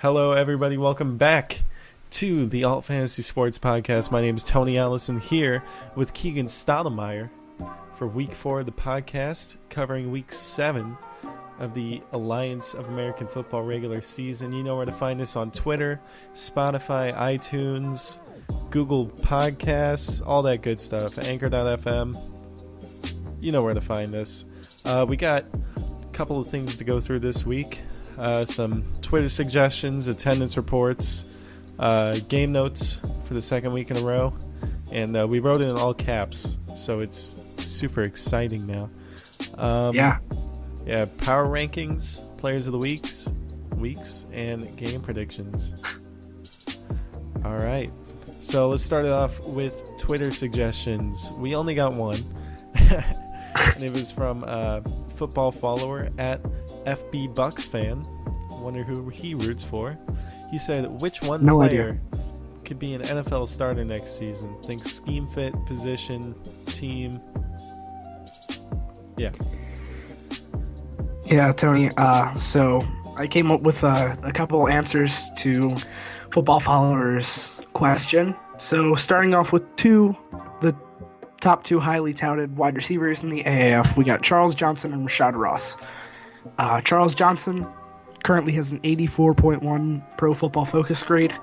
Hello, everybody. Welcome back to the AltFantasySports podcast. My name is Tony Allison here with Keegan Stoudemire for Week 4 of the podcast, covering Week 7 of the Alliance of American Football regular season. You know where to find us on Twitter, Spotify, iTunes, Google Podcasts, all that good stuff, Anchor.fm. You know where to find us. We got a couple of things to go through this week. Some Twitter suggestions, attendance reports, game notes for the second week in a row, and we wrote it in all caps, so it's super exciting now. Yeah, power rankings, players of the weeks, and game predictions. All right, so let's start it off with Twitter suggestions. We only got one, and it was from football follower at FB Bucks fan. Wonder who he roots for. He said, which one player could be an NFL starter next season? Think scheme fit, position, team. Yeah, Tony. So I came up with a couple answers to football followers' question. So starting off with the top two highly touted wide receivers in the AAF, we got Charles Johnson and Rashad Ross. Charles Johnson currently has an 84.1 Pro Football Focus grade.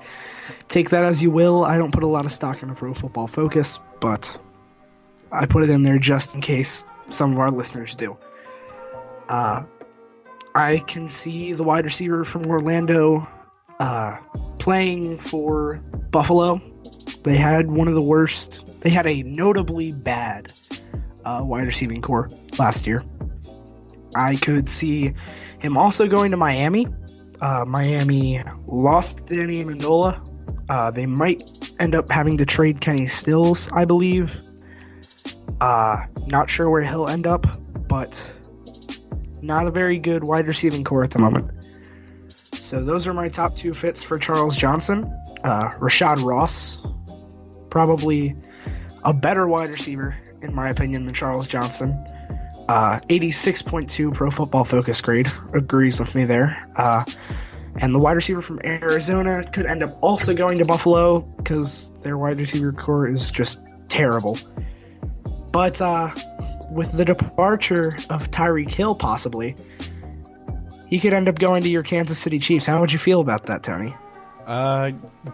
Take that as you will. I don't put a lot of stock in a Pro Football Focus, but I put it in there just in case some of our listeners do. I can see the wide receiver from Orlando playing for Buffalo. They had a notably bad wide receiving core last year. I could see him also going to Miami. Miami lost Danny Amendola. They might end up having to trade Kenny Stills, I believe. Not sure where he'll end up, but not a very good wide receiving core at the moment. So those are my top two fits for Charles Johnson. Rashad Ross, probably a better wide receiver, in my opinion, than Charles Johnson. 86.2 Pro Football Focus grade, agrees with me there. And the wide receiver from Arizona could end up also going to Buffalo because their wide receiver core is just terrible. But with the departure of Tyreek Hill possibly, he could end up going to your Kansas City Chiefs. How would you feel about that, Tony?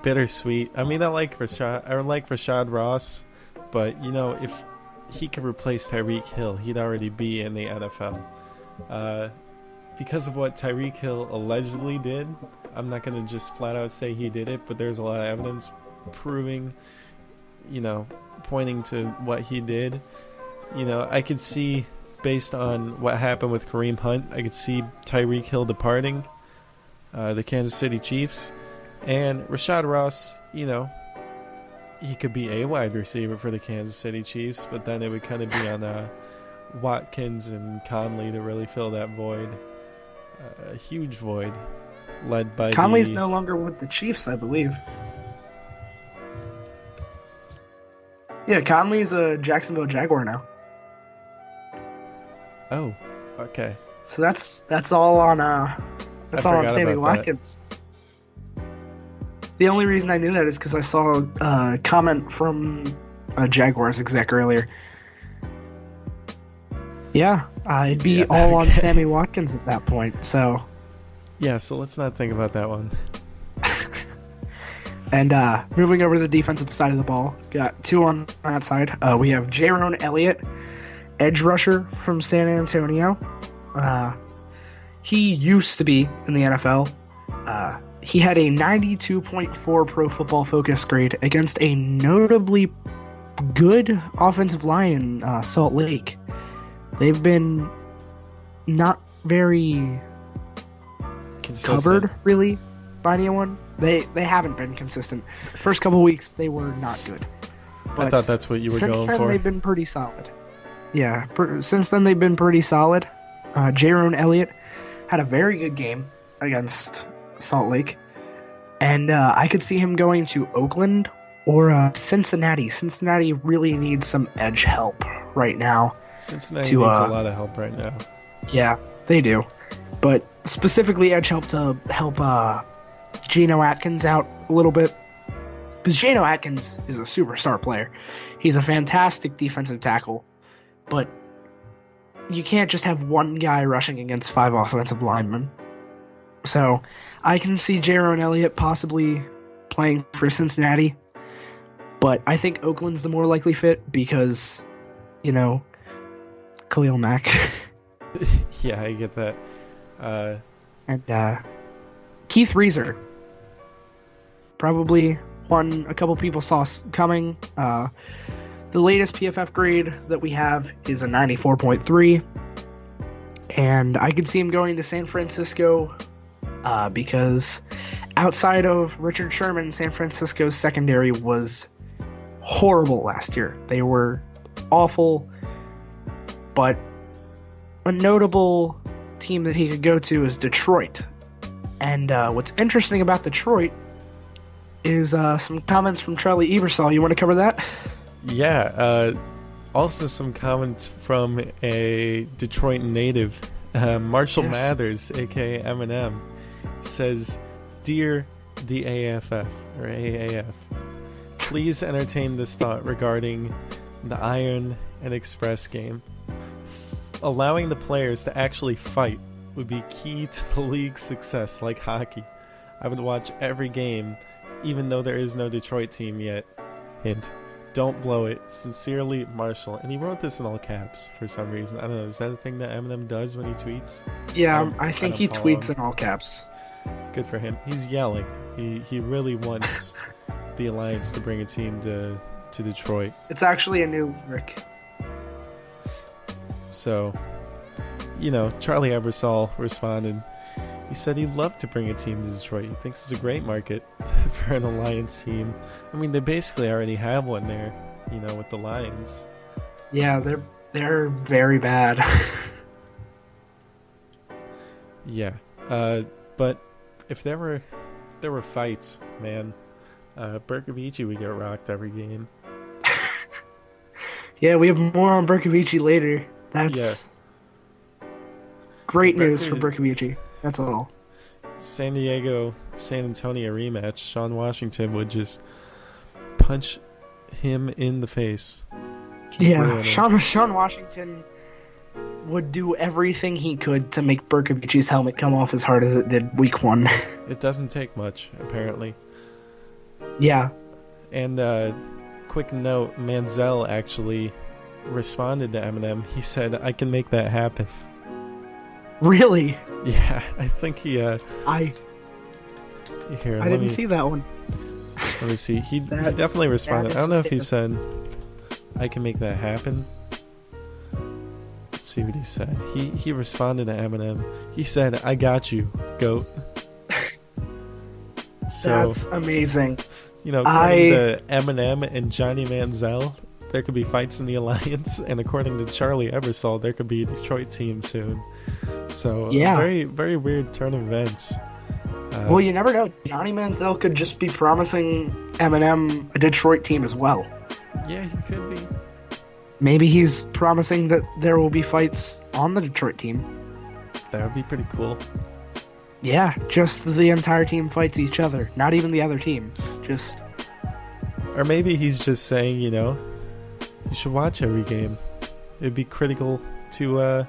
Bittersweet. I mean, I like Rashad Ross, but if he could replace Tyreek Hill, he'd already be in the NFL. Because of what Tyreek Hill allegedly did, I'm not going to just flat out say he did it, but there's a lot of evidence proving, pointing to what he did. I could see, based on what happened with Kareem Hunt, I could see Tyreek Hill departing the Kansas City Chiefs. And Rashad Ross, he could be a wide receiver for the Kansas City Chiefs, but then it would kind of be on Watkins and Conley to really fill that void. A huge void led by Conley's no longer with the Chiefs, I believe. Yeah, Conley's a Jacksonville Jaguar now. Oh, okay. So that's all on Sammy Watkins. The only reason I knew that is because I saw a comment from a Jaguars exec earlier. Yeah, it'd be all on Sammy Watkins at that point. So let's not think about that one. And moving over to the defensive side of the ball, got two on that side. We have Jaron Elliott, edge rusher from San Antonio. He used to be in the NFL. He had a 92.4 Pro Football Focus grade against a notably good offensive line in Salt Lake. They've been not very covered, really, by anyone. They haven't been consistent. First couple weeks, they were not good. But I thought that's what you were going for. Since then, they've been pretty solid. Yeah, since then, they've been pretty solid. Jaron Elliott had a very good game against Salt Lake. And I could see him going to Oakland or Cincinnati. Cincinnati really needs some edge help right now. Cincinnati needs a lot of help right now. Yeah, they do. But specifically edge help to help Geno Atkins out a little bit. Because Geno Atkins is a superstar player. He's a fantastic defensive tackle. But you can't just have one guy rushing against 5 offensive linemen. So I can see Jaron Elliott possibly playing for Cincinnati. But I think Oakland's the more likely fit because, Khalil Mack. Yeah, I get that. And Keith Reeser. Probably one a couple people saw coming. The latest PFF grade that we have is a 94.3. And I could see him going to San Francisco because outside of Richard Sherman, San Francisco's secondary was horrible last year. They were awful. But a notable team that he could go to is Detroit. And what's interesting about Detroit is some comments from Charlie Ebersol. You want to cover that? Yeah. Also some comments from a Detroit native, Marshall Mathers, a.k.a. Eminem, says, "Dear the AFF, or AAF, please entertain this thought regarding the Iron and Express game. Allowing the players to actually fight would be key to the league's success, like hockey. I would watch every game, even though there is no Detroit team yet. Hint, don't blow it. Sincerely, Marshall." And he wrote this in all caps for some reason. I don't know, is that a thing that Eminem does when he tweets? Yeah, I think he tweets in all caps. Good for him. He's yelling. He really wants the Alliance to bring a team to Detroit. It's actually a new lyric. So, Charlie Ebersol responded. He said he'd love to bring a team to Detroit. He thinks it's a great market for an Alliance team. I mean, they basically already have one there, with the Lions. Yeah, they're very bad. Yeah, but if there were fights, man, Bercovici would get rocked every game. Yeah, we have more on Bercovici later. That's great news for Bercovici. That's all. San Diego, San Antonio rematch. Sean Washington would just punch him in the face. Yeah, Sean Washington would do everything he could to make Bercovici's helmet come off as hard as it did week 1. It doesn't take much, apparently. Yeah. And quick note, Manziel actually responded to Eminem. He said, "I can make that happen." Really? Yeah, I think he I didn't see that one. Let me see. He definitely responded. I don't know if he said, "I can make that happen." Let's see what he said. He responded to Eminem. He said, "I got you, GOAT." So, that's amazing. According to Eminem and Johnny Manziel, there could be fights in the Alliance, and according to Charlie Ebersol, there could be a Detroit team soon. So, very, very weird turn of events. Well, you never know. Johnny Manziel could just be promising Eminem a Detroit team as well. Yeah, he could be. Maybe he's promising that there will be fights on the Detroit team. That would be pretty cool. Yeah, just the entire team fights each other. Not even the other team. Just... Or maybe he's just saying, you should watch every game. It'd be critical to, or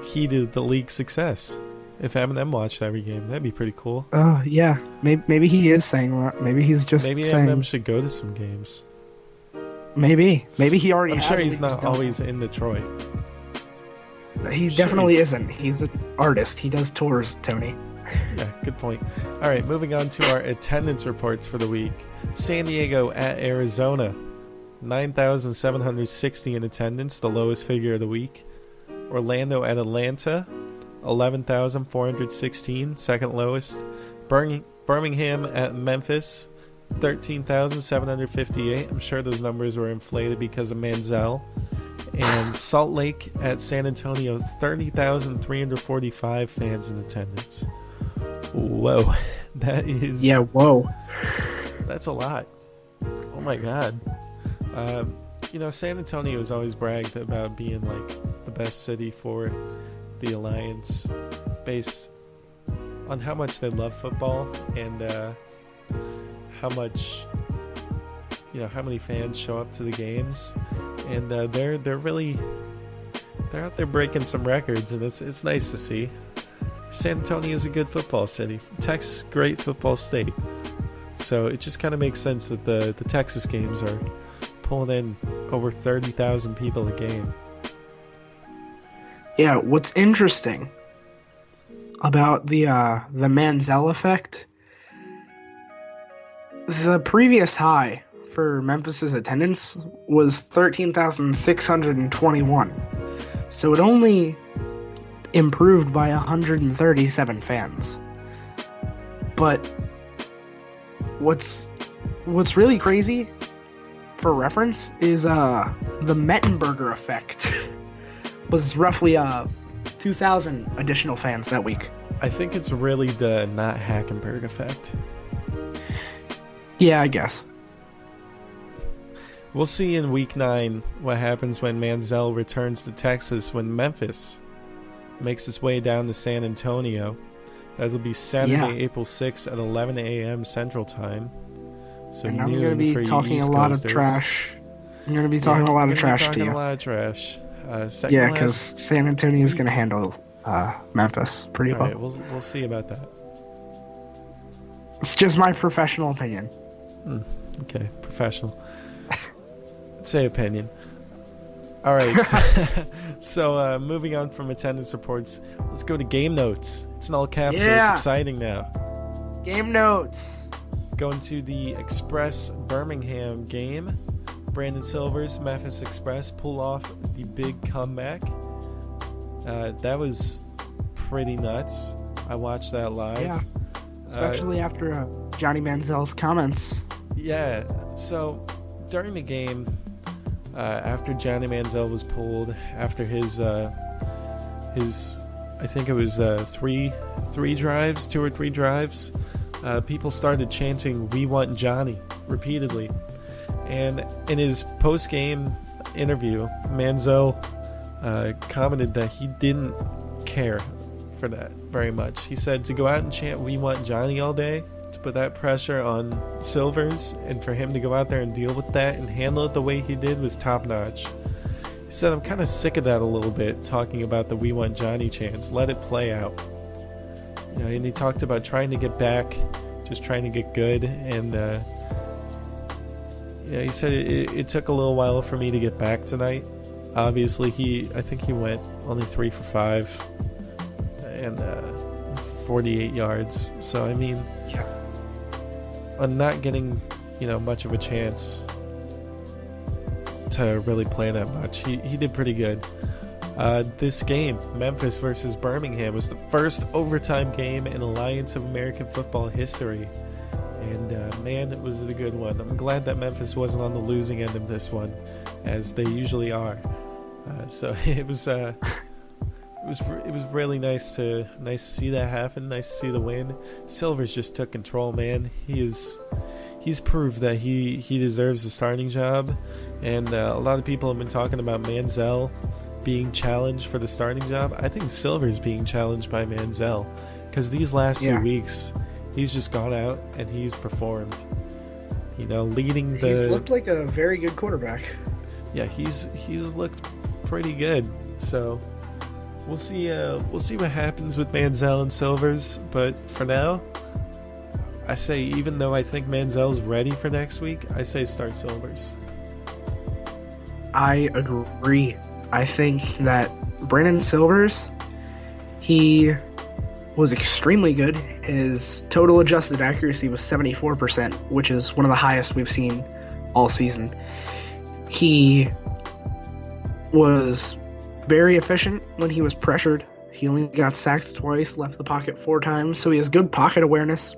key to the league's success. If Eminem watched every game, that'd be pretty cool. Oh, yeah. Maybe he is saying that. Maybe he's just saying... Maybe Eminem should go to some games. Maybe he already has. I'm sure he's not always in Detroit. He definitely isn't. He's an artist. He does tours, Tony. Yeah, good point. All right, moving on to our attendance reports for the week. San Diego at Arizona, 9,760 in attendance, the lowest figure of the week. Orlando at Atlanta, 11,416, second lowest. Birmingham at Memphis, 13,758. I'm sure those numbers were inflated because of Manziel. And Salt Lake at San Antonio, 30,345 fans in attendance. Whoa. That is... Yeah, whoa. That's a lot. Oh my god. San Antonio has always bragged about being like the best city for the Alliance based on how much they love football and how much, how many fans show up to the games, and they're out there breaking some records, and it's nice to see. San Antonio is a good football city. Texas, great football state. So it just kind of makes sense that the Texas games are pulling in over 30,000 people a game. Yeah, what's interesting about the Manziel effect, the previous high for Memphis's attendance was 13,621. So it only improved by 137 fans. But what's really crazy, for reference, is the Mettenberger effect was roughly 2,000 additional fans that week. I think it's really the not Hackenberg effect. Yeah, I guess. We'll see in Week 9 what happens when Manziel returns to Texas when Memphis makes its way down to San Antonio. That'll be Saturday, April 6th at 11 a.m. Central Time. So and I'm going to be talking a lot of trash. I'm going to be talking a lot of trash to you. A lot of trash. Yeah, because San Antonio is going to handle Memphis pretty well. Right, we'll see about that. It's just my professional opinion. Okay, professional. I'd say opinion. All right, so moving on from attendance reports, let's go to game notes. It's in all caps, so it's exciting now. Game notes. Going to the Express Birmingham game. Brandon Silvers, Memphis Express, pull off the big comeback. That was pretty nuts. I watched that live. Yeah, especially after Johnny Manziel's comments. Yeah, so during the game, after Johnny Manziel was pulled, after his I think it was 2 or 3 drives, people started chanting, "We want Johnny," repeatedly. And in his post-game interview, Manziel commented that he didn't care for that very much. He said to go out and chant "We want Johnny" all day, to put that pressure on Silvers, and for him to go out there and deal with that and handle it the way he did was top-notch. He said, "I'm kind of sick of that a little bit, talking about the 'We want Johnny' chants. Let it play out." And he talked about trying to get back, just trying to get good, and he said it took a little while for me to get back tonight. Obviously, I think he went only 3 for 5 and 48 yards. So, I mean, I'm not getting, much of a chance to really play that much. He did pretty good. This game, Memphis versus Birmingham, was the first overtime game in Alliance of American Football history. And man, it was a good one. I'm glad that Memphis wasn't on the losing end of this one, as they usually are. So it was really nice to see that happen. Nice to see the win. Silvers just took control, man. He's proved that he deserves the starting job, and a lot of people have been talking about Manziel being challenged for the starting job. I think Silvers being challenged by Manziel, because these last 2 weeks, he's just gone out and he's performed. Leading the. He's looked like a very good quarterback. Yeah, he's looked pretty good. So we'll see what happens with Manziel and Silvers. But for now, I say, even though I think Manziel's ready for next week, I say start Silvers. I agree. I think that Brandon Silvers, he was extremely good. His total adjusted accuracy was 74%, which is one of the highest we've seen all season. He was very efficient when he was pressured. He only got sacked twice, left the pocket 4 times, so he has good pocket awareness.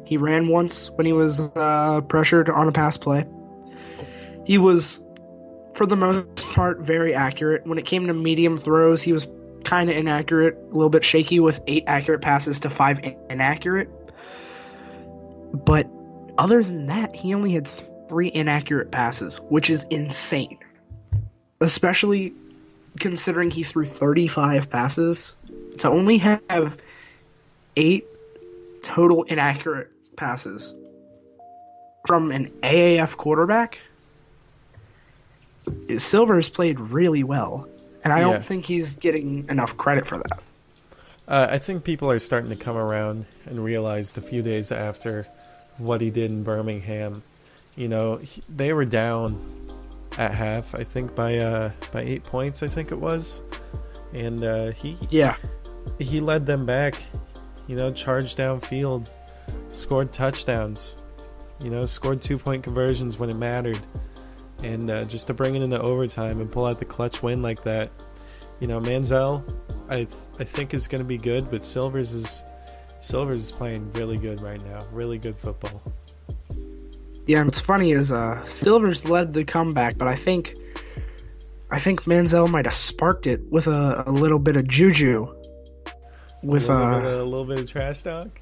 He ran once when he was pressured on a pass play. He was, for the most part, very accurate. When it came to medium throws, he was kind of inaccurate, a little bit shaky with 8 accurate passes to 5 inaccurate. But other than that, he only had 3 inaccurate passes, which is insane. Especially considering he threw 35 passes. To only have 8 total inaccurate passes from an AAF quarterback, Silver's played really well. And I don't think he's getting enough credit for that. I think people are starting to come around and realize a few days after what he did in Birmingham. You know, they were down at half, I think, by 8 points, I think it was. And he led them back, you know, charged downfield, scored touchdowns, you know, scored 2-point conversions when it mattered. And just to bring it into overtime and pull out the clutch win like that, you know, Manziel, I think is going to be good, but Silvers is playing really good right now, really good football. Yeah, and what's funny is Silvers led the comeback, but I think Manziel might have sparked it with a little bit of juju, with a little bit of trash talk.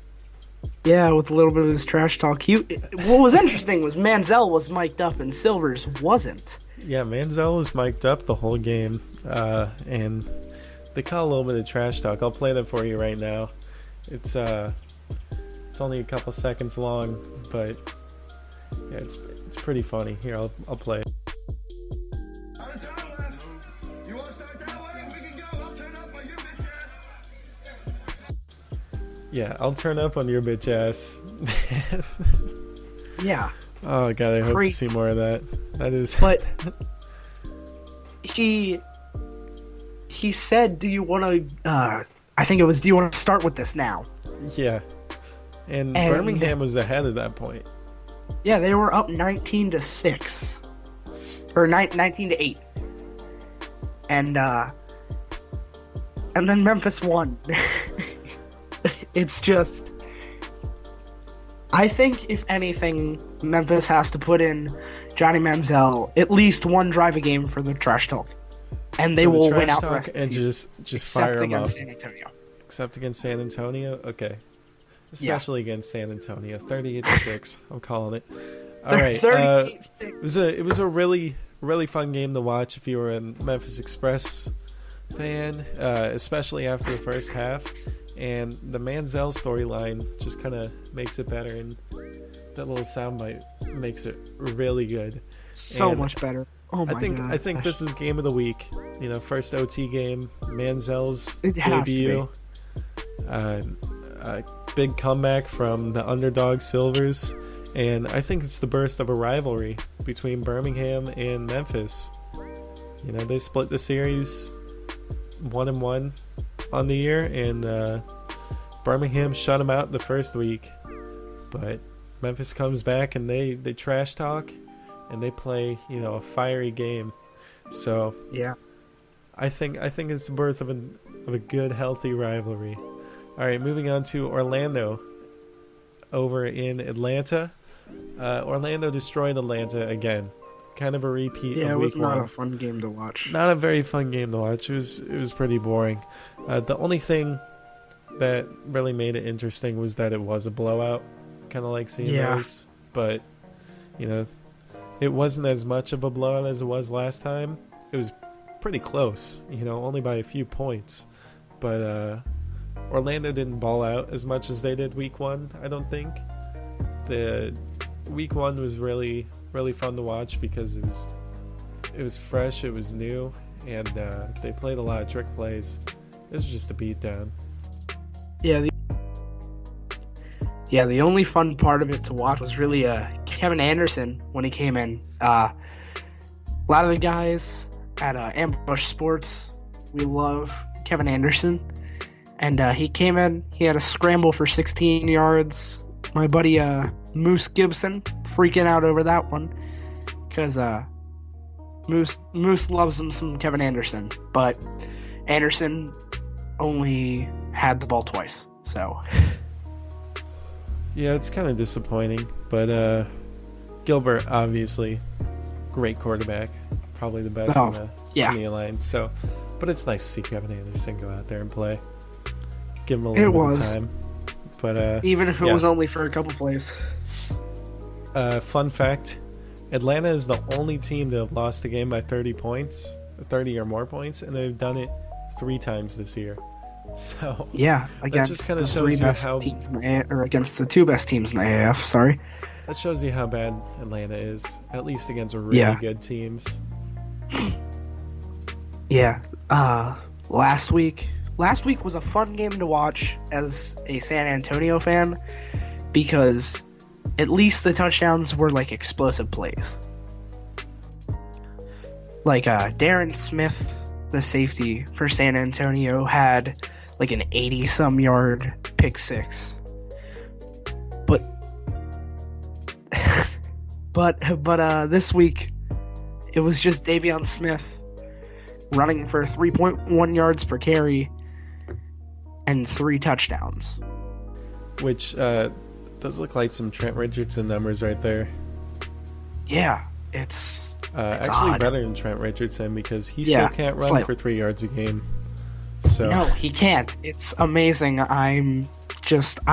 Yeah, with a little bit of his trash talk. What was interesting was Manziel was mic'd up and Silvers wasn't. Yeah, Manziel was mic'd up the whole game, and they caught a little bit of trash talk. I'll play that for you right now. It's only a couple seconds long, but yeah, it's pretty funny. Here, I'll play it. Yeah, I'll turn up on your bitch ass. Yeah. Oh god, I hope to see more of that. That is. But he said, "Do you want to?" I think it was, "Do you want to start with this now?" Yeah. And Birmingham was ahead at that point. Yeah, they were up 19-6, or 19-8, and then Memphis won. It's just, I think if anything, Memphis has to put in Johnny Manziel at least one drive a game for the trash talk, and they will win out the rest of the season. Just fire them up. Except against San Antonio. Except against San Antonio, okay. Especially against San Antonio, 38-6. I'm calling it. All right. 38-6. It was a really, really fun game to watch if you were a Memphis Express fan, especially after the first half. And the Manziel storyline just kind of makes it better, and that little soundbite makes it really good. So much better. Oh my God. I think this is game of the week. You know, first OT game, Manziel's debut. A big comeback from the underdog Silvers, and I think it's the birth of a rivalry between Birmingham and Memphis. You know, they split the series 1-1 on the year, and Birmingham shut them out the first week, but Memphis comes back and they trash talk and they play, you know, a fiery game. So yeah, I think it's the birth of a good, healthy rivalry. All right, moving on to Orlando over in Atlanta. Orlando destroyed Atlanta again. Kind of a repeat of week 1. Yeah, it was not a fun game to watch. Not a very fun game to watch. It was pretty boring. The only thing that really made it interesting was that it was a blowout. Kind of like seeing those. But, you know, it wasn't as much of a blowout as it was last time. It was pretty close, you know, only by a few points. But Orlando didn't ball out as much as they did week 1, I don't think. The week 1 was really, really fun to watch because it was fresh, it was new, and they played a lot of trick plays. This was just a beatdown. Yeah, the only fun part of it to watch was really Kevin Anderson when he came in. A lot of the guys at Ambush Sports, we love Kevin Anderson. And he came in, he had a scramble for 16 yards. My buddy Moose Gibson freaking out over that one because Moose loves him some Kevin Anderson, but Anderson only had the ball twice. So yeah, it's kind of disappointing, but Gilbert, obviously great quarterback, probably the best in the Alliance. So, but it's nice to see Kevin Anderson go out there and play. Give him a little bit of time. But even if it was only for a couple plays. Fun fact, Atlanta is the only team to have lost the game by 30 points, 30 or more points, and they've done it 3 times this year. So Yeah, that against just kind the of three shows you best how teams in the or against the two best teams in the AF. Sorry. that shows you how bad Atlanta is, at least against really Yeah. good teams. Yeah. Last week was a fun game to watch as a San Antonio fan because at least the touchdowns were like explosive plays. Like Darren Smith, the safety for San Antonio, had like an 80-some yard pick six. But but this week it was just Davion Smith running for 3.1 yards per carry and 3 touchdowns. Which does look like some Trent Richardson numbers right there. Yeah, it's actually odd. better than Trent Richardson because he still can't run slightly. for 3 yards a game. So No, he can't. It's amazing. I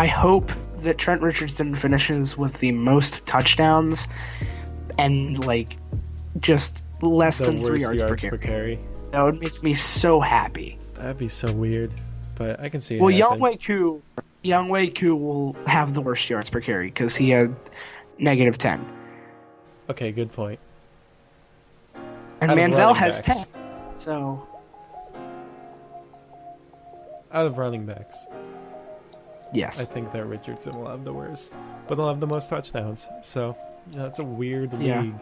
hope that Trent Richardson finishes with the most touchdowns and like just less the than 3 worst yards per carry. carry. That would make me so happy. That'd be so weird, but I can see it Well, happen. Younghoe Koo will have the worst yards per carry because he had -10. Okay, good point. And Out of Manziel running has backs. 10. So, Out of running backs, yes. I think that Richardson will have the worst, but he'll have the most touchdowns. So, it's a weird Yeah. league.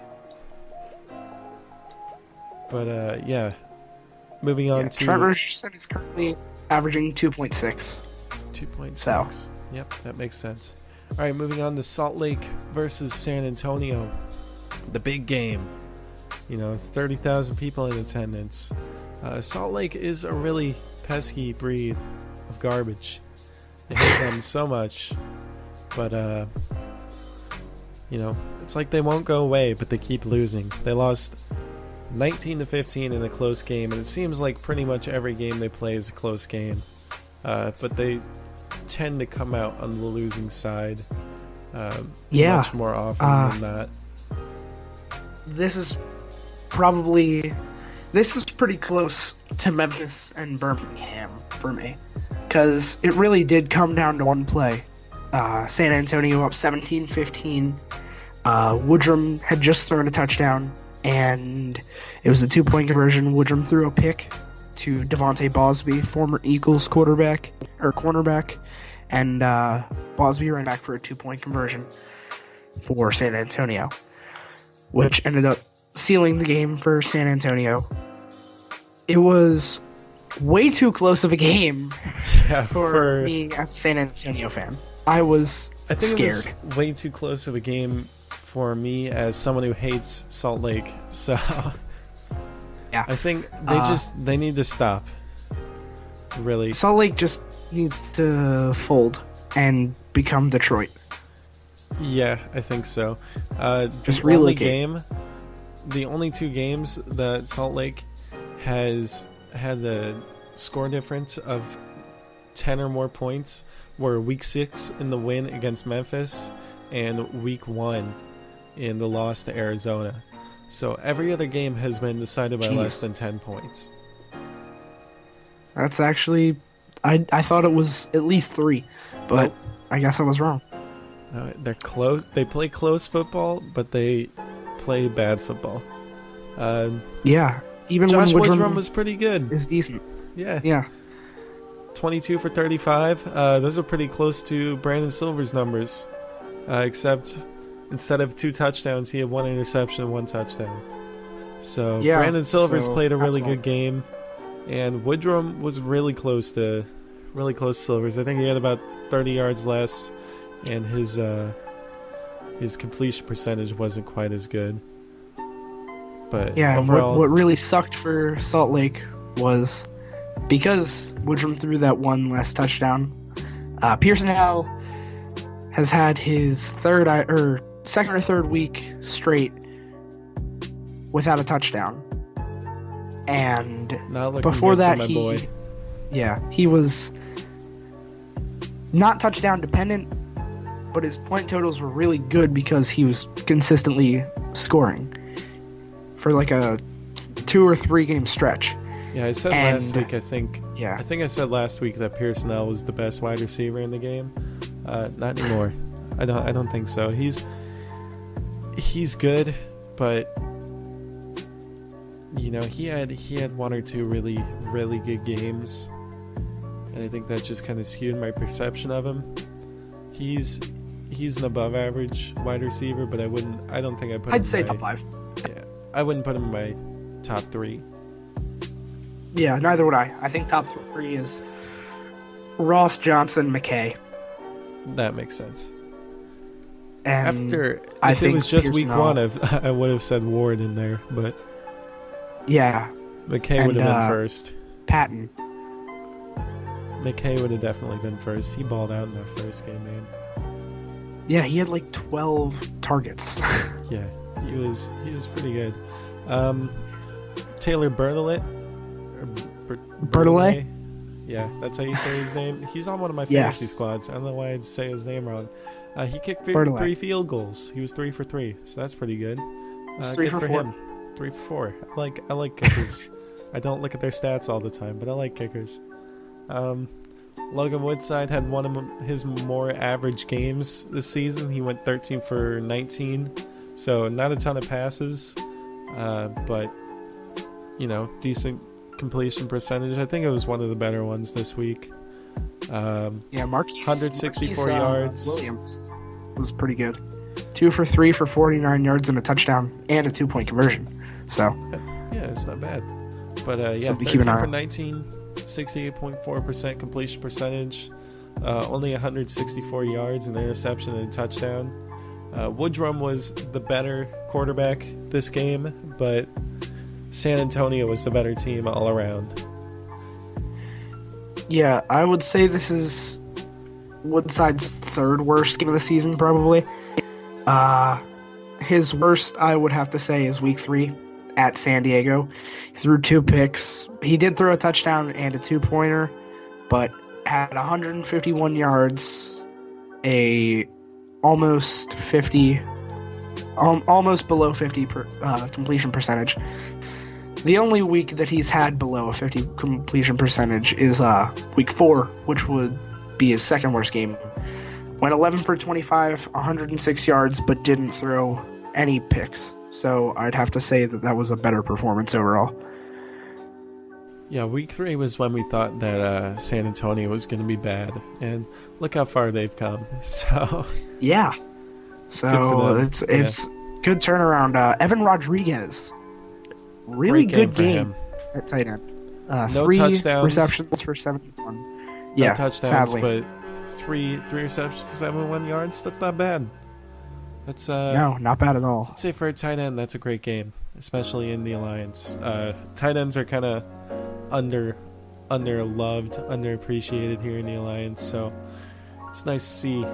But yeah, moving on to Trent Richardson is currently averaging 2.6. 2.6. So. Yep, that makes sense. All right, moving on to Salt Lake versus San Antonio, the big game. 30,000 people in attendance. Salt Lake is a really pesky breed of garbage. I hate them so much, but it's like they won't go away, but they keep losing. They lost 19-15 in a close game, and it seems like pretty much every game they play is a close game. But they tend to come out on the losing side much more often than not. This is pretty close to Memphis and Birmingham for me, because it really did come down to one play. San Antonio up 17-15. Woodrum had just thrown a touchdown, and it was a 2-point conversion. Woodrum threw a pick to Devontae Bosby, former Eagles cornerback, and Bosby ran back for a 2-point conversion for San Antonio, which ended up sealing the game for San Antonio. It was way too close of a game for me as a San Antonio fan. I think scared. It was way too close of a game for me as someone who hates Salt Lake. So Yeah. I think they need to stop. Really. Salt Lake just needs to fold and become Detroit. Yeah, I think so. Just the only relocate. the only 2 games that Salt Lake has had the score difference of 10 or more points were Week 6 in the win against Memphis and Week 1 in the loss to Arizona. So every other game has been decided by less than 10 points. That's actually... I thought it was at least 3, but I guess I was wrong. No, they're close. They play close football, but they play bad football. Yeah. Even Josh when Woodrum was pretty good. is decent. Yeah. 22 for 35. Those are pretty close to Brandon Silver's numbers. Except instead of 2 touchdowns, he had 1 interception and 1 touchdown. So Brandon Silver's played a really good game. And Woodrum was really close to Silver's. I think he had about 30 yards less, and his completion percentage wasn't quite as good. But yeah, overall, what really sucked for Salt Lake was because Woodrum threw that 1 less touchdown. Pearson Howell has had his second or third week straight without a touchdown. And before that, he was not touchdown dependent, but his point totals were really good because he was consistently scoring for like a 2 or 3 game stretch. Yeah, I said last week. I think I said last week that Pearsonell was the best wide receiver in the game. Not anymore. I don't think so. He's good, but he had one or two really really good games, and I think that just kind of skewed my perception of him. He's an above average wide receiver, but I don't think I'd say top 5. Yeah, I wouldn't put him in my top 3. Yeah, neither would I. I think top 3 is Ross, Johnson, McKay. That makes sense. And if it was just week 1, I would have said Ward in there, but yeah, McKay would have been first. Patton. McKay would have definitely been first. He balled out in that first game, man. Yeah, he had like 12 targets. Yeah, he was pretty good. Taylor Bertolet. Bertolet? Yeah, that's how you say his name. He's on one of my fantasy squads. I don't know why I'd say his name wrong. He kicked 3 field goals. He was 3 for 3, so that's pretty good. 3 for 4. Him. 3 for 4. I like kickers. I don't look at their stats all the time, but I like kickers. Logan Woodside had one of his more average games this season. He went 13 for 19, so not a ton of passes, but decent completion percentage. I think it was one of the better ones this week. Marquise 164 yards. Williams was pretty good. 2 for 3 for 49 yards and a touchdown and a 2-point conversion. So yeah, it's not bad. But 13 for 19, 68.4% completion percentage, only 164 yards, an interception and a touchdown. Woodrum was the better quarterback this game, but San Antonio was the better team all around. Yeah, I would say this is Woodside's 3rd worst game of the season, probably. His worst, I would have to say, is week 3 at San Diego. He threw 2 picks. He did throw a touchdown and a 2-pointer, but had 151 yards, almost below 50 completion percentage. The only week that he's had below a 50 completion percentage is week 4, which would be his 2nd worst game. Went 11 for 25, 106 yards, but didn't throw any picks. So I'd have to say that was a better performance overall. Yeah, week 3 was when we thought that San Antonio was going to be bad, and look how far they've come. So yeah, so it's good turnaround. Evan Rodriguez, really good game at tight end. No 3 touchdowns. Receptions for 71. No touchdowns, sadly. but three receptions for 71 yards. That's not bad. That's no, not bad at all. I'd say for a tight end, that's a great game, especially in the Alliance. Tight ends are kind of underloved, underappreciated here in the Alliance, so it's nice to see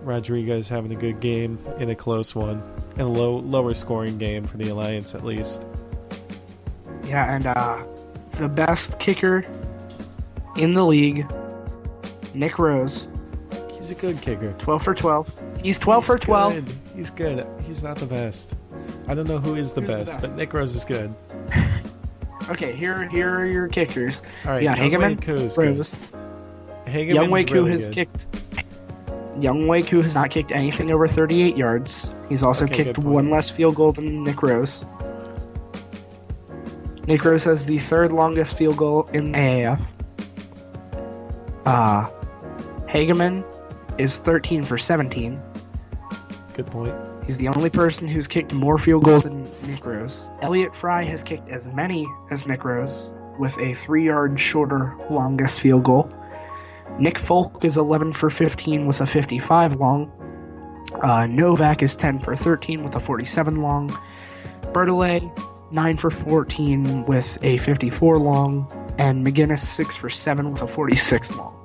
Rodriguez having a good game in a close one, and a lower scoring game for the Alliance at least. Yeah, and the best kicker in the league, Nick Rose. He's a good kicker. 12 for 12. He's 12 for 12. Good. He's good. He's not the best. I don't know who is the best, but Nick Rose is good. Okay, here are your kickers. All right, yeah, Hageman, Rose. Youngwei Koo has kicked. Youngwei Koo has not kicked anything over 38 yards. He's also kicked one less field goal than Nick Rose. Nick Rose has the 3rd longest field goal in the AAF. Hageman is 13 for 17. Good point. He's the only person who's kicked more field goals than Nick Rose. Elliott Fry has kicked as many as Nick Rose, with a 3-yard shorter longest field goal. Nick Folk is 11 for 15 with a 55 long. Novak is 10 for 13 with a 47 long. Bertolet, 9 for 14 with a 54 long. And McGinnis, 6 for 7 with a 46 long.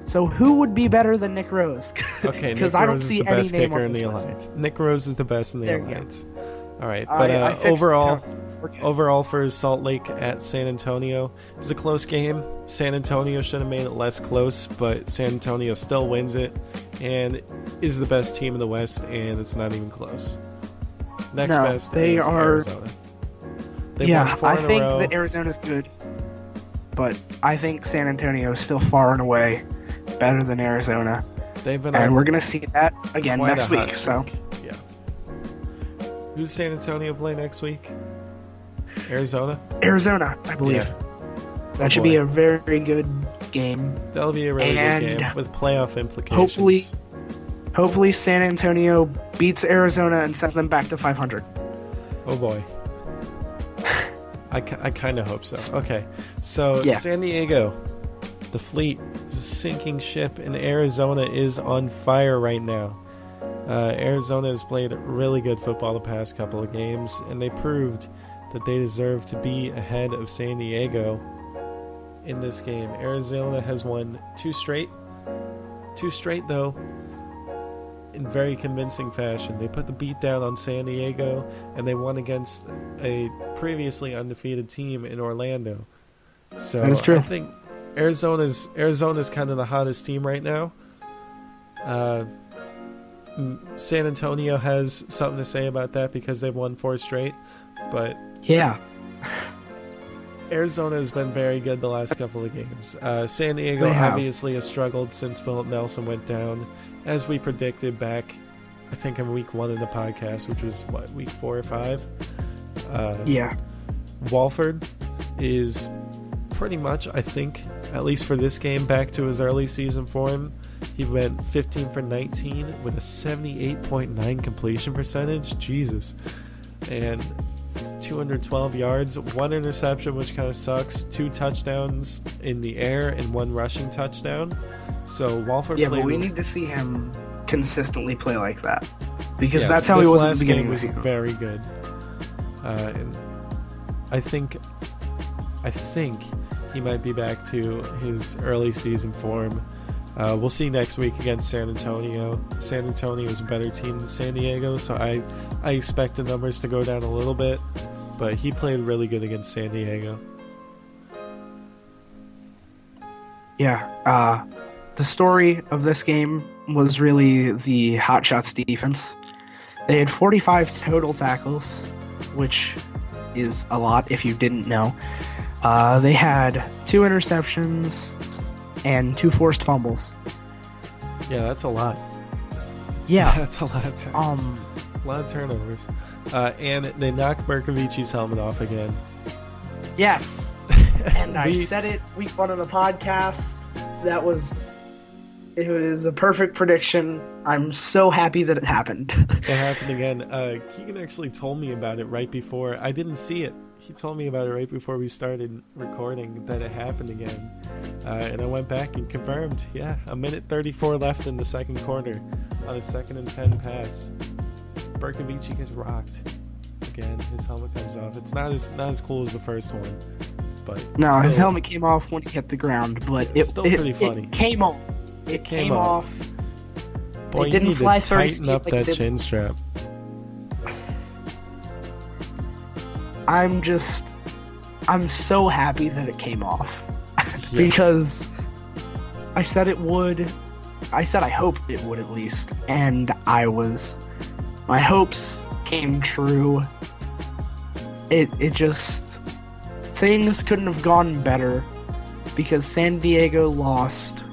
So who would be better than Nick Rose? Okay, because I don't see the best any name kicker on in the this Alliance. Nick Rose is the best in the There Alliance. All right, but overall for Salt Lake at San Antonio, it was a close game. San Antonio should have made it less close, but San Antonio still wins it and is the best team in the West, and it's not even close. Next best is Arizona. I think that Arizona's good. but I think San Antonio is still far and away better than Arizona. And we're going to see that again next week. So, yeah. Who's San Antonio play next week? Arizona, I believe. Yeah. That should be a very good game. That'll be a really good game with playoff implications. Hopefully San Antonio beats Arizona and sends them back to 500. Oh boy. I kind of hope so. Okay, so San Diego, the fleet is a sinking ship, and Arizona is on fire right now. Arizona has played really good football the past couple of games, and they proved that they deserve to be ahead of San Diego in this game. Arizona has won two straight though, in very convincing fashion. They put the beat down on San Diego, and they won against a previously undefeated team in Orlando. So that is true. I think Arizona's kind of the hottest team right now. San Antonio has something to say about that because they've won 4 straight, but yeah, Arizona has been very good the last couple of games. San Diego obviously has struggled since Philip Nelson went down, as we predicted back, I think, in week 1 of the podcast, which was, week 4 or 5? Walford is pretty much, I think, at least for this game, back to his early season form. He went 15 for 19 with a 78.9 completion percentage. Jesus. And 212 yards, 1 interception, which kind of sucks, 2 touchdowns in the air, and 1 rushing touchdown. So Walford played... but we need to see him consistently play like that, because that's how he was at the beginning of the season. Very good. And I think he might be back to his early season form. We'll see next week against San Antonio. San Antonio is a better team than San Diego, so I expect the numbers to go down a little bit, but he played really good against San Diego. Yeah, the story of this game was really the Hotshots defense. They had 45 total tackles, which is a lot if you didn't know. They had 2 interceptions and 2 forced fumbles. Yeah, that's a lot. Yeah. That's a lot of tackles. A lot of turnovers. And they knocked Berkovici's helmet off again. Yes. And I said it week 1 of the podcast. It was a perfect prediction. I'm so happy that it happened. It happened again. Keegan actually told me about it right before. I didn't see it. He told me about it right before we started recording that it happened again. And I went back and confirmed. Yeah, 1:34 left in the second quarter on a 2nd and 10 pass. Berkovici gets rocked. Again, his helmet comes off. It's not as cool as the first one. But no, his helmet came off when he hit the ground, but it's still pretty funny. It came off. It came off. Boy, it didn't fly 30 feet. Tighten up that chin strap. I'm so happy that it came off. Because I said it would. I said I hoped it would at least. And my hopes came true. It just, things couldn't have gone better because San Diego lost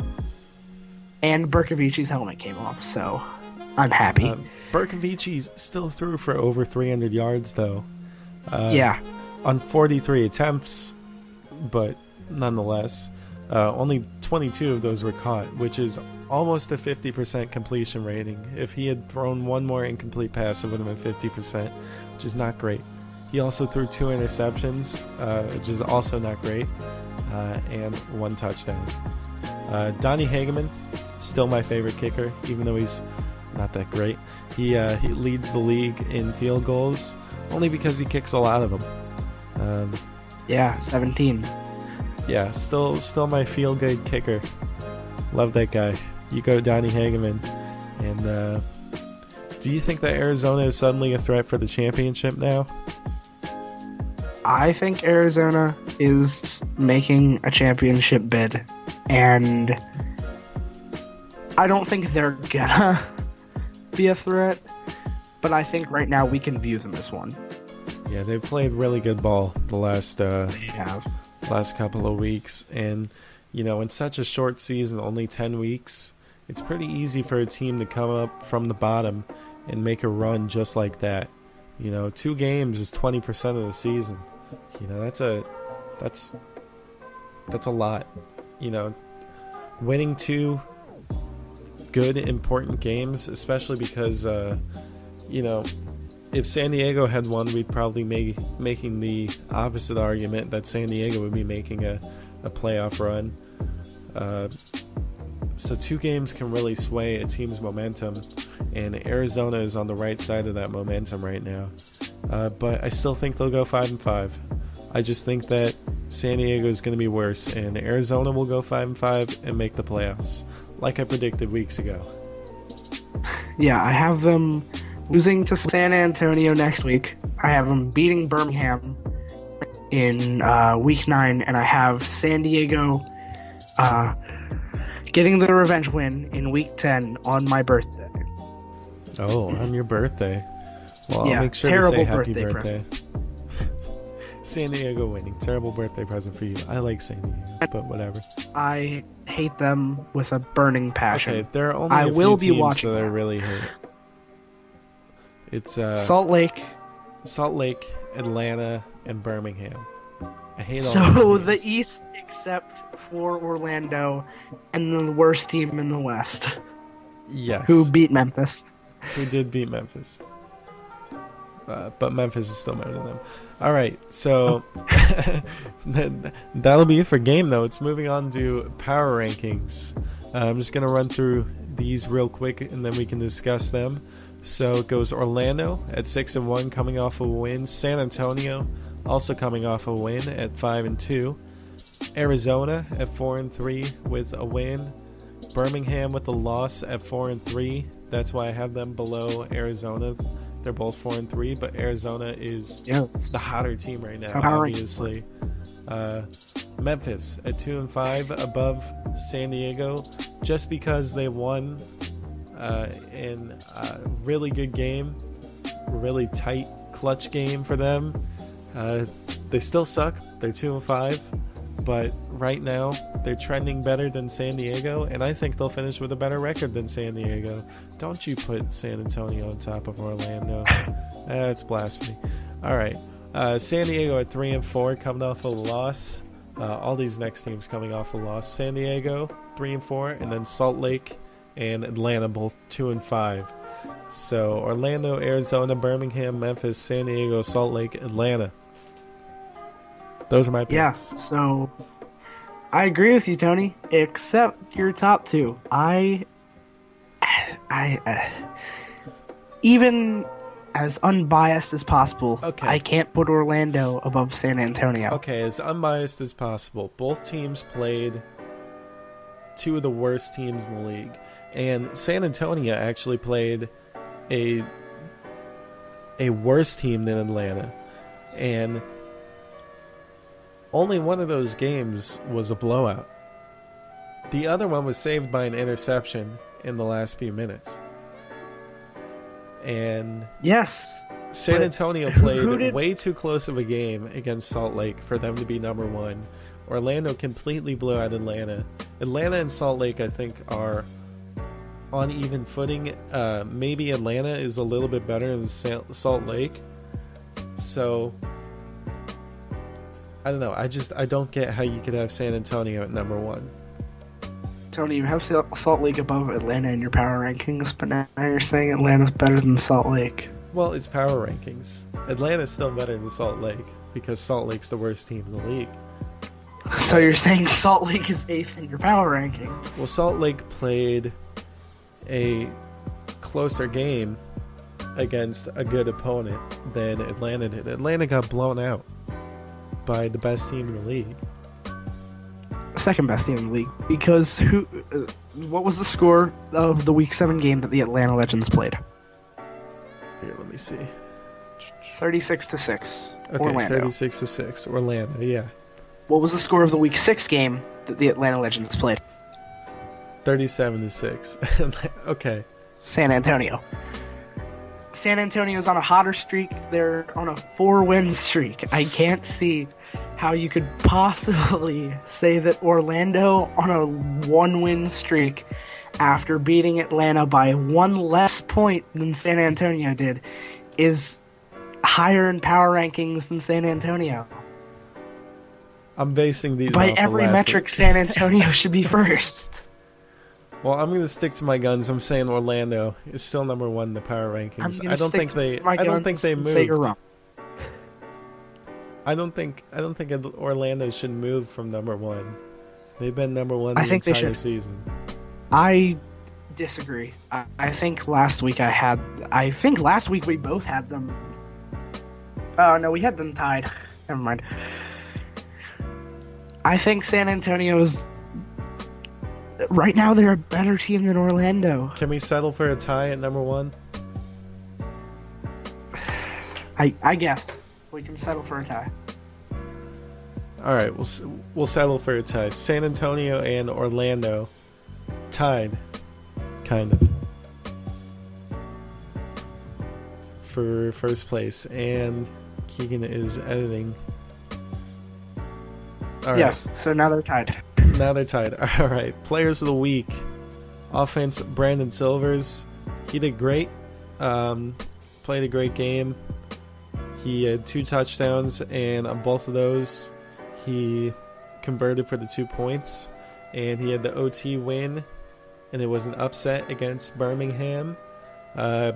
and Berkovici's helmet came off, so I'm happy. Berkovici still threw for over 300 yards, though. On 43 attempts, but nonetheless, only 22 of those were caught, which is almost a 50% completion rating. If he had thrown one more incomplete pass, it would have been 50%, which is not great. He also threw 2 interceptions, which is also not great, and 1 touchdown. Donnie Hageman, still my favorite kicker, even though he's not that great. He leads the league in field goals, only because he kicks a lot of them. 17. Yeah, still my feel-good kicker. Love that guy. You go Donnie Hageman. And do you think that Arizona is suddenly a threat for the championship now? I think Arizona is making a championship bid, and I don't think they're gonna be a threat, but I think right now we can view them as one. Yeah, they've played really good ball the last they have. last couple of weeks. And, in such a short season, only 10 weeks, it's pretty easy for a team to come up from the bottom and make a run just like that. 2 games is 20% of the season. That's a lot. Winning 2 good, important games, especially because, if San Diego had won, we'd probably making the opposite argument that San Diego would be making a playoff run. So 2 games can really sway a team's momentum, and Arizona is on the right side of that momentum right now. But I still think they'll go 5-5. I just think that San Diego is going to be worse, and Arizona will go 5-5 and make the playoffs, like I predicted weeks ago. Yeah, I have them losing to San Antonio next week. I have them beating Birmingham in week 9, and I have San Diego getting the revenge win in week 10 on my birthday. Oh, on your birthday. Well, yeah, I'll make sure terrible to say happy birthday birthday. San Diego winning. Terrible birthday present for you. I like San Diego, but whatever. I hate them with a burning passion. Okay, there are only a few teams that I really hate. It's Salt Lake, Atlanta, and Birmingham. I hate all so those the teams. East except for Orlando and the worst team in the West. Yes. Who beat Memphis. Who did beat Memphis. But Memphis is still better than them. All right, so that'll be it for game notes. Moving on to power rankings. I'm just going to run through these real quick, and then we can discuss them. So it goes Orlando at 6-1, coming off of a win. San Antonio also coming off a win at 5-2. Arizona at 4-3 with a win. Birmingham with a loss at 4-3. That's why I have them below Arizona. They're both 4-3, but Arizona is the hotter team right now, obviously. Memphis at 2-5 above San Diego, just because they won in a really good game, really tight, clutch game for them. They still suck. They're 2-5, but right now they're trending better than San Diego, and I think they'll finish with a better record than San Diego. Don't you put San Antonio on top of Orlando. That's blasphemy. All right. San Diego at 3-4, coming off a loss. All these next teams coming off a loss. San Diego 3-4, and then Salt Lake and Atlanta both 2-5. So Orlando, Arizona, Birmingham, Memphis, San Diego, Salt Lake, Atlanta. Those are my picks. Yeah, so I agree with you, Tony, except your top 2. I even as unbiased as possible, okay. I can't put Orlando above San Antonio. Okay, as unbiased as possible. Both teams played 2 of the worst teams in the league. And San Antonio actually played a worse team than Atlanta. And only one of those games was a blowout. The other one was saved by an interception in the last few minutes. And yes, San Antonio played way too close of a game against Salt Lake for them to be number 1. Orlando completely blew out Atlanta. Atlanta and Salt Lake, I think, are on even footing. Maybe Atlanta is a little bit better than Salt Lake. So I don't know. I don't get how you could have San Antonio at number 1. Tony, you have Salt Lake above Atlanta in your power rankings, but now you're saying Atlanta's better than Salt Lake. Well, it's power rankings. Atlanta's still better than Salt Lake because Salt Lake's the worst team in the league. So you're saying Salt Lake is 8th in your power rankings? Well, Salt Lake played a closer game against a good opponent than Atlanta did. Atlanta got blown out by the best team in the league. Second best team in the league. Because what was the score of the Week 7 game that the Atlanta Legends played? Here, let me see. 36-6. Okay, Orlando. 36-6. Orlando, yeah. What was the score of the Week 6 game that the Atlanta Legends played? 37-6. Okay. San Antonio. San Antonio's on a hotter streak. They're on a 4-win streak. I can't see how you could possibly say that Orlando on a 1-win streak after beating Atlanta by 1 less point than San Antonio did is higher in power rankings than San Antonio. I'm basing these by off every of last metric. week. San Antonio should be first. Well, I'm going to stick to my guns. I'm saying Orlando is still number 1 in the power rankings. I don't think they moved. Say you're wrong. I don't think Orlando should move from number 1. They've been number 1 the entire season. I disagree. I think last week we both had them. Oh no, we had them tied. Never mind. I think San Antonio's right now they're a better team than Orlando. Can we settle for a tie at number 1? I guess we can settle for a tie. All right, we'll settle for a tie. San Antonio and Orlando tied, kind of, for first place, and Keegan is editing. All right. Yes, so now they're tied. Now they're tied. All right, players of the week. Offense, Brandon Silvers. He did great. Played a great game. He had 2 touchdowns, and on both of those, he converted for the 2 points. And he had the OT win, and it was an upset against Birmingham.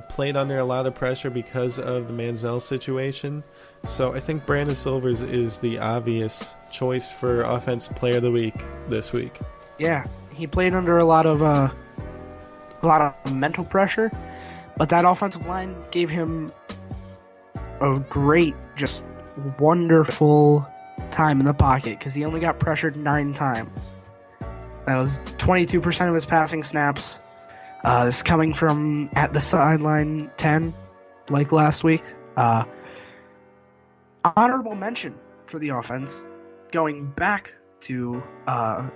Played under a lot of pressure because of the Manziel situation. So I think Brandon Silvers is the obvious choice for Offensive Player of the Week this week. Yeah, he played under a lot of mental pressure, but that offensive line gave him a great, just wonderful time in the pocket because he only got pressured 9 times. That was 22% of his passing snaps. This is coming from at the sideline 10, like last week. Honorable mention for the offense, going back to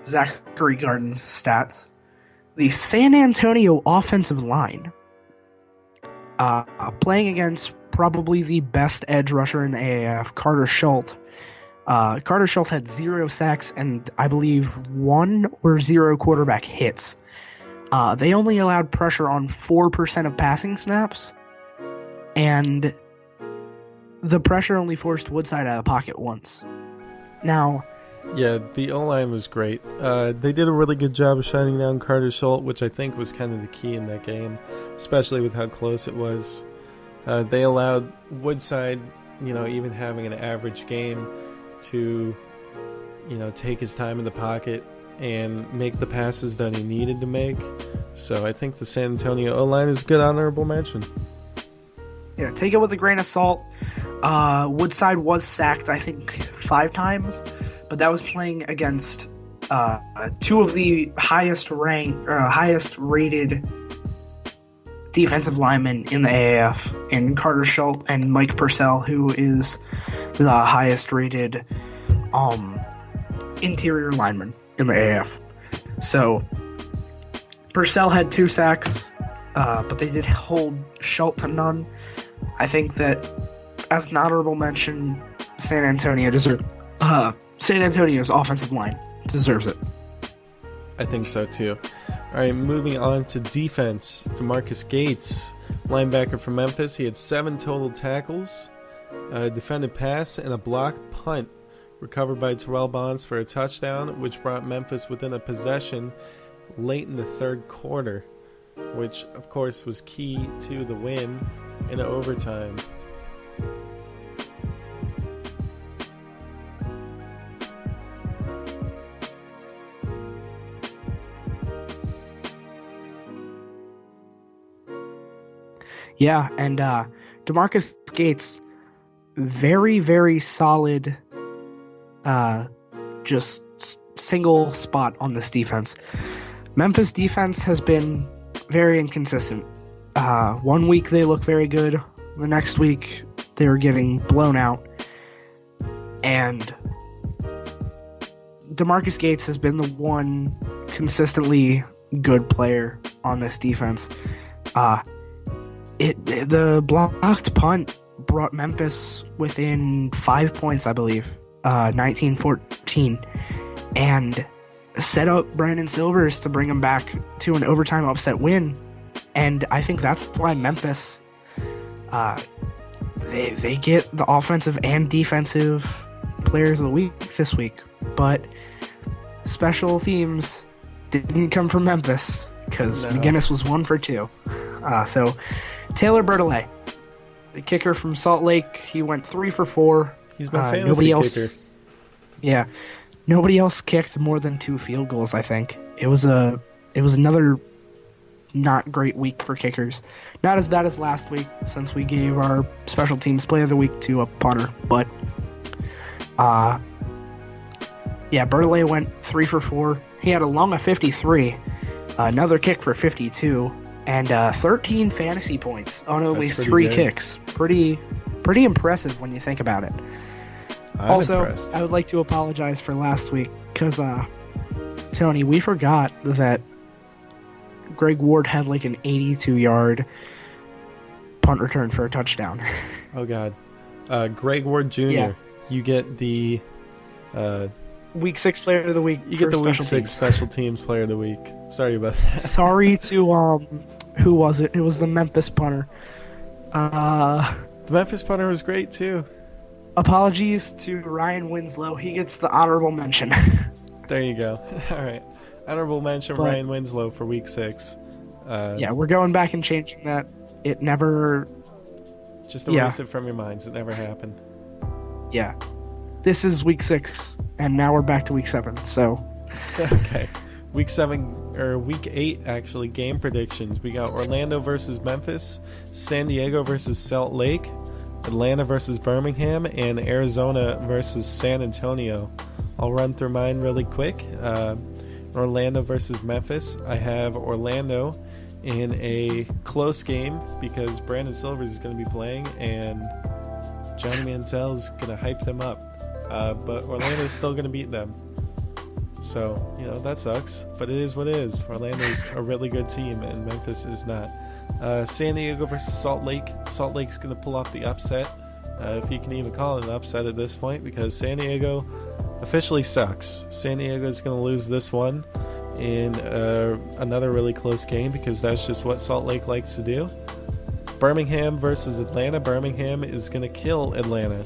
Zachary Garden's stats. The San Antonio offensive line, playing against probably the best edge rusher in the AAF, Carter Schultz. Carter Schultz had 0 sacks and I believe 1 or 0 quarterback hits. They only allowed pressure on 4% of passing snaps, and the pressure only forced Woodside out of the pocket once. Now, yeah, the O-line was great. They did a really good job of shutting down Carter Schultz, which I think was kind of the key in that game, especially with how close it was. They allowed Woodside, even having an average game, to, take his time in the pocket and make the passes that he needed to make. So I think the San Antonio O-line is a good honorable mention. Yeah, take it with a grain of salt. Woodside was sacked, I think, 5 times, but that was playing against 2 of the highest rated defensive linemen in the AAF, in Carter Schultz and Mike Purcell, who is the highest rated interior lineman in the AAF. So Purcell had 2 sacks, but they did hold Schultz to none. I think that, as an honorable mention, San Antonio's offensive line deserves it. I think so too. All right, moving on to defense. DeMarcus Gates, linebacker from Memphis. He had 7 total tackles, a defended pass, and a blocked punt recovered by Terrell Bonds for a touchdown, which brought Memphis within a possession late in the 3rd quarter, which, of course, was key to the win in overtime. Yeah, and DeMarcus Gates, very, very solid, just single spot on this defense. Memphis defense has been very inconsistent. 1 week they look very good, the next week they were getting blown out. And DeMarcus Gates has been the one consistently good player on this defense. The blocked punt brought Memphis within 5 points, I believe, 19-14, and set up Brandon Silvers to bring him back to an overtime upset win. And I think that's why Memphis, they get the offensive and defensive players of the week this week. But special teams didn't come from Memphis because McGinnis was 1 for 2. So Taylor Bertolet, the kicker from Salt Lake, he went 3 for 4. He's my fantasy kicker. Yeah. Nobody else kicked more than 2 field goals, I think. It was another not great week for kickers. Not as bad as last week, since we gave our special teams player of the week to a punter. But, Bertolet went 3 for 4. He had a long of 53, another kick for 52, and 13 fantasy points on only 3 kicks. Pretty impressive when you think about it. I'm impressed. I would like to apologize for last week because, Tony, we forgot that Greg Ward had like an 82-yard punt return for a touchdown. Oh, God. Greg Ward Jr., Yeah. You get the... Week 6 player of the week. You get the Week 6 special teams player of the week. Sorry about that. Sorry to, who was it? It was the Memphis punter. The Memphis punter was great, too. Apologies to Ryan Winslow. He gets the honorable mention. There you go. All right. Honorable mention, Ryan Winslow for Week 6. We're going back and changing that. It never... Just erase it from your minds. It never happened. Yeah. This is Week 6, and now we're back to Week 7, so... Okay. Week 8, actually, game predictions. We got Orlando versus Memphis, San Diego versus Salt Lake, Atlanta versus Birmingham, and Arizona versus San Antonio. I'll run through mine really quick. Orlando versus Memphis. I have Orlando in a close game because Brandon Silvers is going to be playing and Johnny Manziel is going to hype them up. But Orlando's still going to beat them. So, that sucks. But it is what it is. Orlando's a really good team and Memphis is not. San Diego versus Salt Lake. Salt Lake's going to pull off the upset, if you can even call it an upset at this point, because San Diego officially sucks. San Diego is going to lose this one in another really close game because that's just what Salt Lake likes to do. Birmingham versus Atlanta. Birmingham is going to kill Atlanta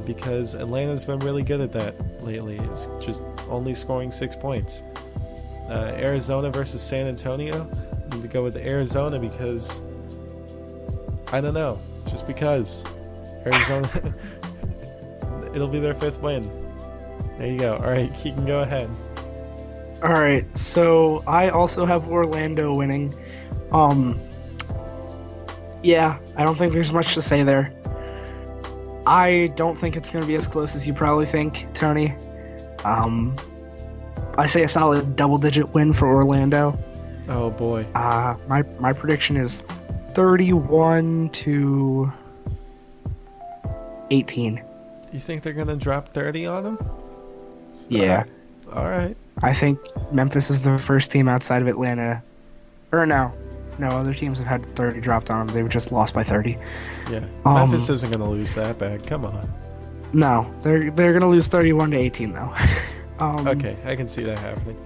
because Atlanta's been really good at that lately. It's just only scoring 6 points. Arizona versus San Antonio. I'm going to go with Arizona because I don't know. Just because. Arizona, it'll be their 5th win. There you go. All right, you can go ahead. All right, so I also have Orlando winning. I don't think there's much to say there. I don't think it's going to be as close as you probably think, Tony. I say a solid double-digit win for Orlando. Oh, boy. My prediction is 31-18. You think they're going to drop 30 on them? Yeah. All right. I think Memphis is the first team outside of Atlanta. Or no, other teams have had 30 dropped on them. They were just lost by 30. Yeah. Memphis isn't going to lose that bad. Come on. No, they're going to lose 31-18 though. Okay, I can see that happening.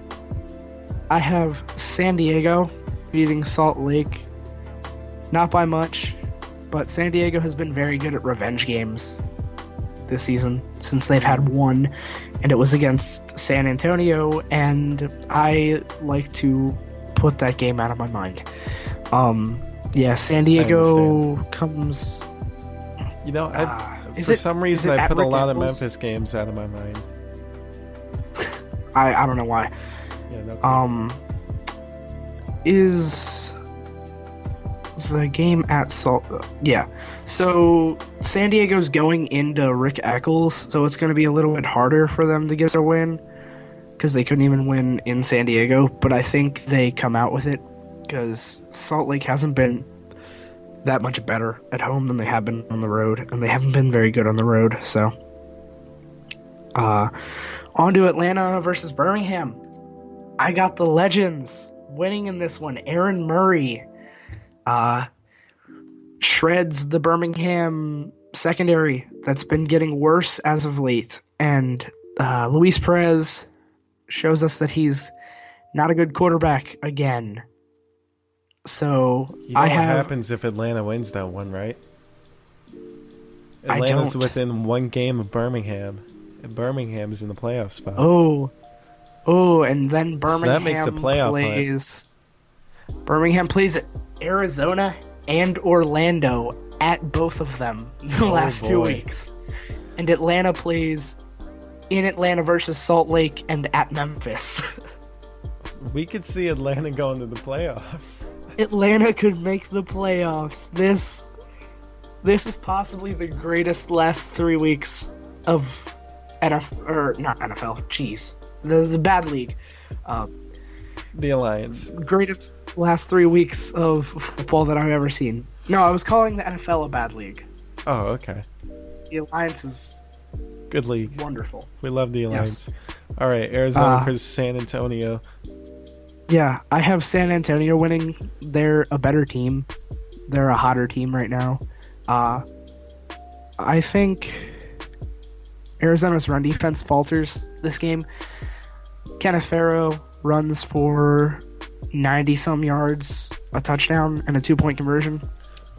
I have San Diego beating Salt Lake. Not by much, but San Diego has been very good at revenge games this season since they've had one, and it was against San Antonio, and I like to put that game out of my mind. San Diego comes... for some reason I put a lot of Memphis games out of my mind. I don't know why. Yeah, no. Is the game at Salt? Yeah. So San Diego's going into Rick Eccles, so it's going to be a little bit harder for them to get a win because they couldn't even win in San Diego. But I think they come out with it because Salt Lake hasn't been that much better at home than they have been on the road, and they haven't been very good on the road. So, on to Atlanta versus Birmingham. I got the Legends winning in this one. Aaron Murray shreds the Birmingham secondary that's been getting worse as of late. And Luis Perez shows us that he's not a good quarterback again. So You know what happens if Atlanta wins that one, right? Atlanta's within one game of Birmingham. And Birmingham's in the playoff spot. Oh, and then Birmingham so that makes a playoff plays. Birmingham plays Arizona and Orlando at both of them the last 2 weeks. And Atlanta plays in Atlanta versus Salt Lake and at Memphis. We could see Atlanta going to the playoffs. Atlanta could make the playoffs. This is possibly the greatest last 3 weeks of NFL, or not NFL. Jeez, the bad league. The Alliance. Greatest last 3 weeks of football that I've ever seen. No, I was calling the NFL a bad league. Oh, okay. The Alliance is good league. Wonderful. We love the Alliance. Yes. All right, Arizona versus San Antonio. Yeah, I have San Antonio winning. They're a better team. They're a hotter team right now. I think Arizona's run defense falters this game. Kenneth Farrow runs for 90-some yards, a touchdown, and a 2-point conversion.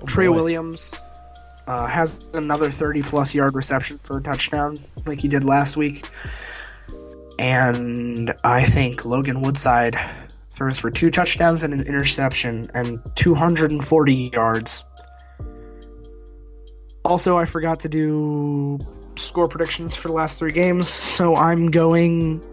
Trey Williams has another 30-plus yard reception for a touchdown like he did last week. And I think Logan Woodside throws for 2 touchdowns and an interception and 240 yards. Also, I forgot to do score predictions for the last 3 games, so I'm going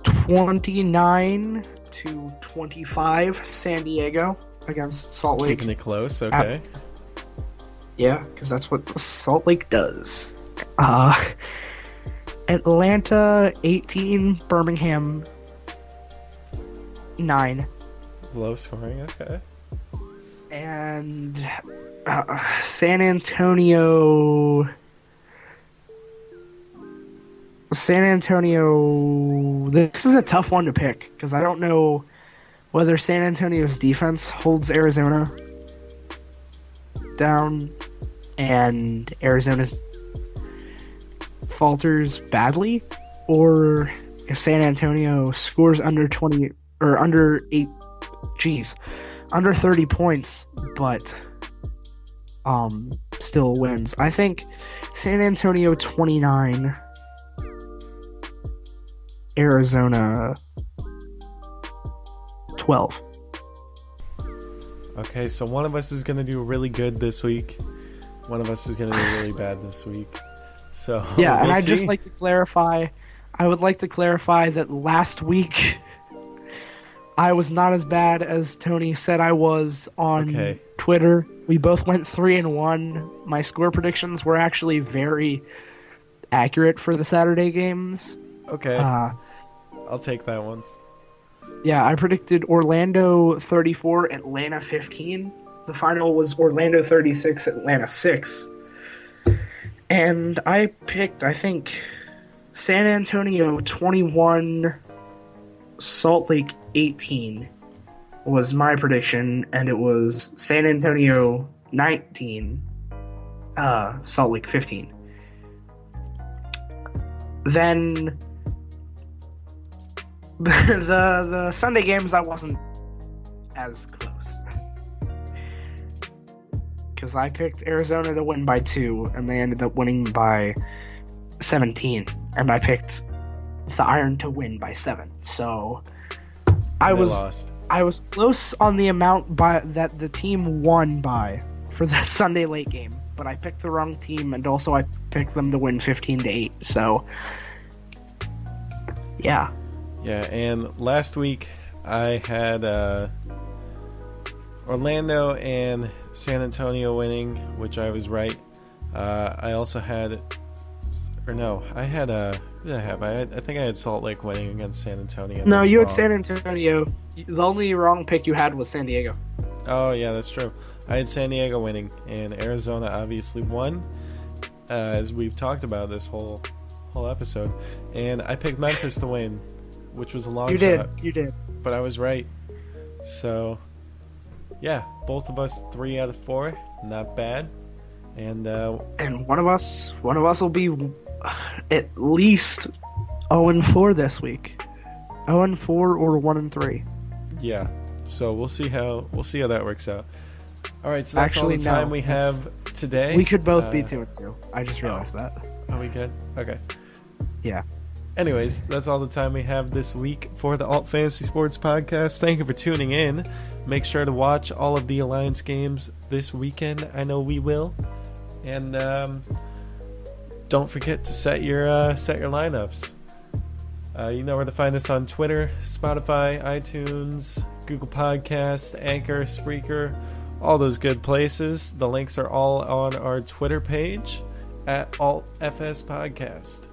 29-25 San Diego against Salt Lake. Keeping it close, okay. Yeah, because that's what Salt Lake does. Atlanta 18, Birmingham 9. Low scoring, okay. And San Antonio. This is a tough one to pick because I don't know whether San Antonio's defense holds Arizona down and Arizona's falters badly, or if San Antonio scores under 20 or under 30 points, but still wins. I think San Antonio 29, Arizona 12. Okay, so one of us is going to do really good this week. One of us is going to do really bad this week. So yeah, and I'd just like to clarify. I would like to clarify that last week I was not as bad as Tony said I was on Twitter. We both went 3-1. My score predictions were actually very accurate for the Saturday games. Okay. I'll take that one. Yeah, I predicted Orlando 34, Atlanta 15. The final was Orlando 36, Atlanta 6. And I picked, I think, San Antonio 21, Salt Lake 18 was my prediction, and it was San Antonio 19, Salt Lake 15. Then the Sunday games, I wasn't as close. Because I picked Arizona to win by 2, and they ended up winning by 17. And I picked the Iron to win by 7. So I was close on the amount that the team won by for the Sunday late game. But I picked the wrong team, and also I picked them to win 15-8. So yeah. Yeah, and last week I had Orlando and San Antonio winning, which I was right. I also had, I think I had Salt Lake winning against San Antonio. No, you had San Antonio. The only wrong pick you had was San Diego. Oh, yeah, that's true. I had San Diego winning, and Arizona obviously won, as we've talked about this whole episode. And I picked Memphis to win, which was a long shot. You did. But I was right. So, yeah, both of us 3 out of 4. Not bad. And one of us will be at least 0-4 this week. 0-4 or 1-3. Yeah. So we'll see how that works out. All right, so that's all the time we have today. We could both be 2-2. I just realized that. Are we good? Okay. Yeah. Anyways, that's all the time we have this week for the Alt Fantasy Sports Podcast. Thank you for tuning in. Make sure to watch all of the Alliance games this weekend. I know we will. And don't forget to set your lineups. You know where to find us on Twitter, Spotify, iTunes, Google Podcasts, Anchor, Spreaker, all those good places. The links are all on our Twitter page at AltFS Podcast.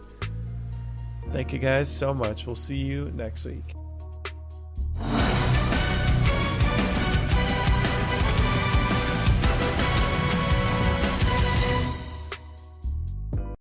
Thank you guys so much. We'll see you next week.